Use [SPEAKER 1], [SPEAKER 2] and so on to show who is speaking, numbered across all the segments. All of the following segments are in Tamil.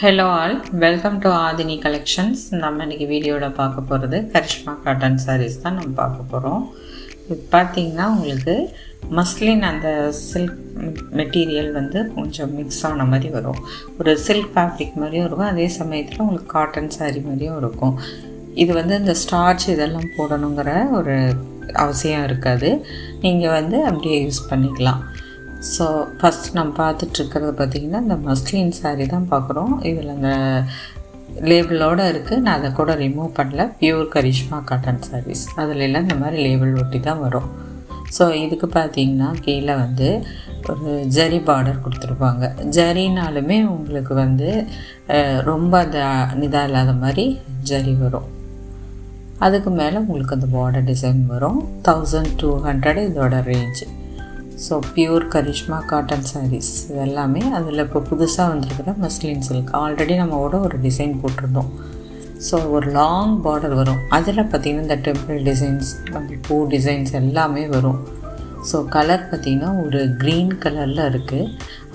[SPEAKER 1] Hello all, welcome to Aadhini collections. நம்ம இன்றைக்கி வீடியோவில் பார்க்க போகிறது கரிஷ்மா காட்டன் சாரீஸ் தான் நம்ம பார்க்க போகிறோம். இது பார்த்திங்கன்னா உங்களுக்கு மஸ்லின் அந்த சில்க் மெட்டீரியல் கொஞ்சம் மிக்ஸ் ஆன மாதிரி வரும். ஒரு சில்க் ஃபேப்ரிக் மாதிரியும் இருக்கும், அதே சமயத்தில் உங்களுக்கு காட்டன் சாரீ மாதிரியும் இருக்கும். இது இந்த ஸ்டார்ச் இதெல்லாம் போடணுங்கிற ஒரு அவசியம் இருக்காது. நீங்கள் அப்படியே யூஸ் பண்ணிக்கலாம். ஸோ ஃபஸ்ட் நம்ம பார்த்துட்ருக்கிறது பார்த்திங்கன்னா இந்த மஸ்லின் சாரீ தான் பார்க்குறோம். இதில் அந்த லேபிளோடு இருக்குது. நான் அதை கூட ரிமூவ் பண்ணல. பியூர் கரிஷ்மா காட்டன் சாரீஸ் அதிலெல்லாம் இந்த மாதிரி லேபிள் ஒட்டி தான் வரும். ஸோ இதுக்கு பார்த்திங்கன்னா கீழே ஒரு ஜரி பார்டர் கொடுத்துருப்பாங்க. ஜரினாலுமே உங்களுக்கு ரொம்ப அந்த இதாக இல்லாத மாதிரி ஜரி வரும். அதுக்கு மேலே உங்களுக்கு அந்த பார்டர் டிசைன் வரும். 1200 இதோட range. So pure Karishma cotton sarees இது எல்லாமே அதில் இப்போ புதுசாக வந்திருக்கிற மஸ்லின் சில்க். ஆல்ரெடி நம்மளோட ஒரு டிசைன் போட்டிருந்தோம். ஸோ ஒரு லாங் பார்டர் வரும். அதில் பார்த்திங்கன்னா இந்த டெம்பிள் டிசைன்ஸ், அந்த பூ டிசைன்ஸ் எல்லாமே வரும். ஸோ கலர் பார்த்திங்கன்னா ஒரு க்ரீன் கலரில் இருக்குது.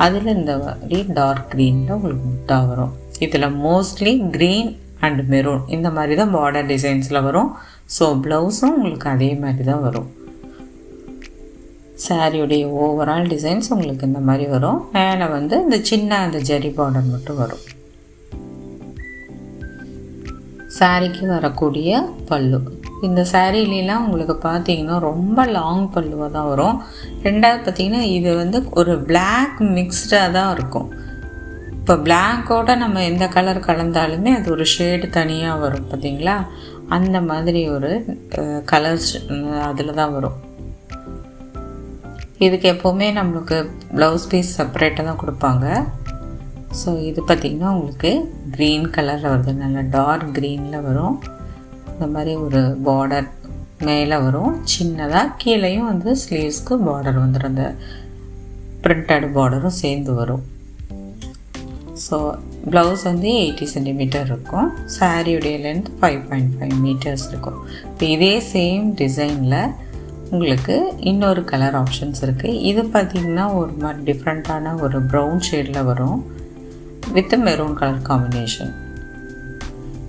[SPEAKER 1] அதில் இந்த மாதிரி டார்க் க்ரீனில் உங்களுக்கு முட்டா வரும். இதில் மோஸ்ட்லி க்ரீன் அண்ட் மெரூன் இந்த மாதிரி தான் பார்டர் டிசைன்ஸில் வரும். ஸோ ப்ளவுஸும் உங்களுக்கு அதே மாதிரி தான் வரும். சாரியுடைய ஓவரால் டிசைன்ஸ் உங்களுக்கு இந்த மாதிரி வரும். மேலே இந்த சின்ன அந்த ஜரி பார்டர் மட்டும் வரும். சாரிக்கு வரக்கூடிய பல்லு, இந்த சாரிலாம் உங்களுக்கு பார்த்தீங்கன்னா ரொம்ப லாங் பல்லுவாக தான் வரும். ரெண்டாவது பார்த்திங்கன்னா இது ஒரு பிளாக் மிக்ஸ்டாக தான் இருக்கும். இப்போ பிளாக்கோட நம்ம எந்த கலர் கலந்தாலுமே அது ஒரு ஷேடு தனியாக வரும் பார்த்திங்களா, அந்த மாதிரி ஒரு கலர்ஸ் அதில் தான் வரும். இதுக்கு எப்போவுமே நம்மளுக்கு ப்ளவுஸ் பீஸ் செப்பரேட்டாக தான் கொடுப்பாங்க. ஸோ இது பார்த்திங்கன்னா உங்களுக்கு க்ரீன் கலரில் வருது. நல்லா டார்க் க்ரீனில் வரும். இந்த மாதிரி ஒரு பார்டர் மேலே வரும் சின்னதாக. கீழேயும் ஸ்லீவ்ஸ்க்கு பார்டர் வந்துடும். அந்த பிரிண்டட் பார்டரும் சேர்ந்து வரும். ஸோ ப்ளவுஸ் 80 சென்டிமீட்டர் இருக்கும். சாரியுடைய லென்த் 5.5 மீட்டர்ஸ் இருக்கும். இப்போ இதே சேம் டிசைனில் உங்களுக்கு இன்னொரு கலர் ஆப்ஷன்ஸ் இருக்குது. இது பார்த்திங்கன்னா ஒரு மாதிரி டிஃப்ரெண்ட்டான ஒரு ப்ரௌன் ஷேடில் வரும் வித் மெரூன் கலர் காம்பினேஷன்.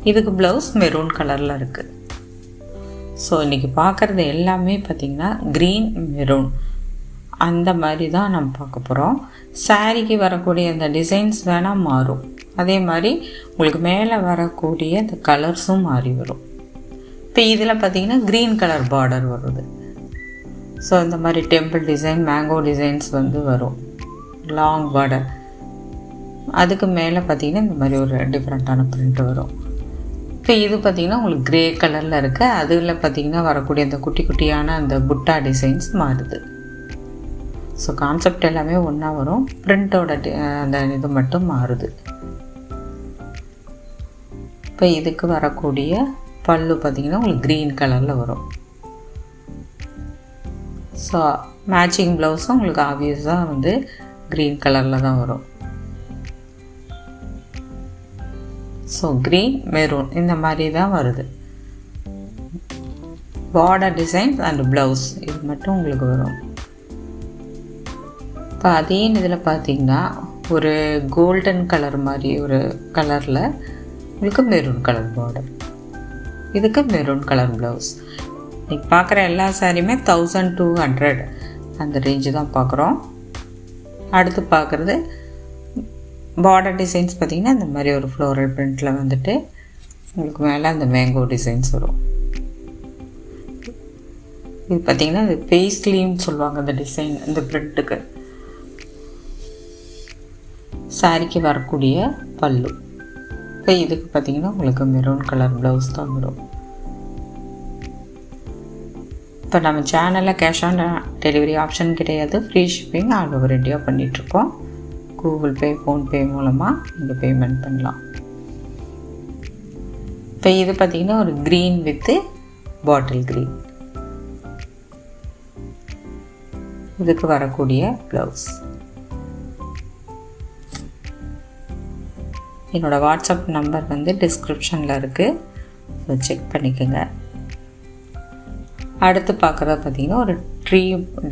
[SPEAKER 1] இதுக்கு ப்ளவுஸ் மெரூன் கலரில் இருக்குது. ஸோ இன்றைக்கி பார்க்குறது எல்லாமே பார்த்திங்கன்னா க்ரீன் மெரூன் அந்த மாதிரி தான் நம்ம பார்க்க போகிறோம். சாரிக்கு வரக்கூடிய அந்த டிசைன்ஸ் வேணால் மாறும். அதே மாதிரி உங்களுக்கு மேலே வரக்கூடிய அந்த கலர்ஸும் மாறி வரும். இப்போ இதில் பார்த்திங்கன்னா க்ரீன் கலர் பார்டர் வருது. ஸோ இந்த மாதிரி டெம்பிள் டிசைன், மேங்கோ டிசைன்ஸ் வரும், லாங் பார்டர். அதுக்கு மேலே பார்த்திங்கன்னா இந்த மாதிரி ஒரு டிஃப்ரெண்ட்டான பிரிண்ட் வரும். இப்போ இது பார்த்திங்கன்னா உங்களுக்கு க்ரே கலரில் இருக்குது. அதில் பார்த்திங்கன்னா வரக்கூடிய அந்த குட்டி குட்டியான அந்த புட்டா டிசைன்ஸ் மாறுது. ஸோ கான்செப்ட் எல்லாமே ஒன்றா வரும். பிரிண்ட்டோட அந்த இது மட்டும் மாறுது. இப்போ இதுக்கு வரக்கூடிய பல்லு பார்த்திங்கன்னா உங்களுக்கு க்ரீன் கலரில் வரும். ஸோ மேட்சிங் ப்ளவுஸும் உங்களுக்கு ஆப்வியஸாக க்ரீன் கலரில் தான் வரும். ஸோ க்ரீன் மெரூன் இந்த மாதிரி தான் வருது. பார்டர் டிசைன்ஸ் அண்ட் ப்ளவுஸ் இது மட்டும் உங்களுக்கு வரும். இப்போ அதே இதில் பார்த்திங்கன்னா ஒரு கோல்டன் கலர் மாதிரி ஒரு கலரில் உங்களுக்கு மெரூன் கலர் பார்டர், இதுக்கு மெரூன் கலர் ப்ளவுஸ். இன்றைக்கி பார்க்குற எல்லா சாரியுமே 1200 அந்த ரேஞ்சு தான் பார்க்குறோம். அடுத்து பார்க்குறது பார்டர் டிசைன்ஸ் பார்த்திங்கன்னா இந்த மாதிரி ஒரு ஃப்ளோரல் பிரிண்டில் உங்களுக்கு மேலே அந்த மேங்கோ டிசைன்ஸ் வரும். இது பார்த்திங்கன்னா இது பேஸ்லின்னு சொல்லுவாங்க அந்த டிசைன், இந்த பிரிண்ட்டுக்கு. சாரிக்கு வரக்கூடிய பல்லு. இப்போ இதுக்கு பார்த்திங்கன்னா உங்களுக்கு மெரூன் கலர் ப்ளவுஸ் தான் வரும். இப்போ நம்ம சேனலில் கேஷ் ஆன் டெலிவரி ஆப்ஷன் கிடையாது. Free shipping all over India பண்ணிகிட்ருக்கோம். கூகுள் பே, ஃபோன்பே மூலமாக நீங்கள் பேமெண்ட் பண்ணலாம். இப்போ இது பார்த்திங்கன்னா ஒரு க்ரீன் வித்து பாட்டில் க்ரீன். இதுக்கு வரக்கூடிய ப்ளவுஸ். என்னோடய வாட்ஸ்அப் நம்பர் டிஸ்கிரிப்ஷனில் இருக்குது. ஸோ செக் பண்ணிக்கோங்க. அடுத்து பார்க்குறது பார்த்திங்கன்னா ஒரு ட்ரீ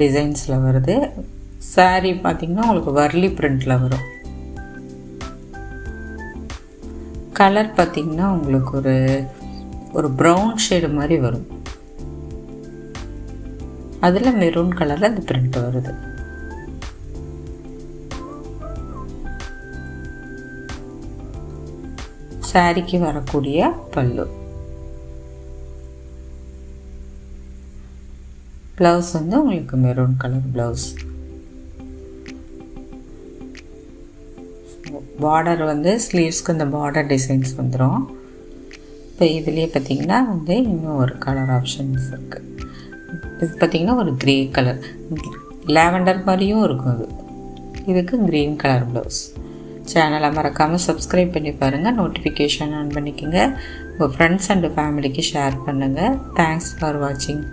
[SPEAKER 1] டிசைன்ஸில் வருது. சாரீ பார்த்திங்கன்னா உங்களுக்கு வர்லி பிரிண்டில் வரும். கலர் பார்த்திங்கன்னா உங்களுக்கு ஒரு ப்ரௌன் ஷேடு மாதிரி வரும். அதில் மெரூன் கலரில் அந்த பிரிண்ட் வருது. சாரிக்கு வரக்கூடிய பல்லு. ப்ளவுஸ் வந்து உங்களுக்கு மெரூன் கலர் ப்ளவுஸ். பார்டர் வந்து ஸ்லீவ்ஸ்க்கு இந்த பார்டர் டிசைன்ஸ் வந்துடும். இப்போ இதுலேயே பார்த்திங்கன்னா வந்து இன்னும் ஒரு கலர் ஆப்ஷன்ஸ் இருக்குது. இது பார்த்திங்கன்னா ஒரு க்ரே கலர், லாவெண்டர் மாதிரியும் இருக்கும். இதுக்கு க்ரீன் கலர் ப்ளவுஸ். சேனலை மறக்காமல் சப்ஸ்கிரைப் பண்ணி பாருங்கள், நோட்டிஃபிகேஷன் ஆன் பண்ணிக்கோங்க, உங்கள் ஃப்ரெண்ட்ஸ் அண்டு ஃபேமிலிக்கு ஷேர் பண்ணுங்கள். தேங்க்ஸ் ஃபார் வாட்சிங்.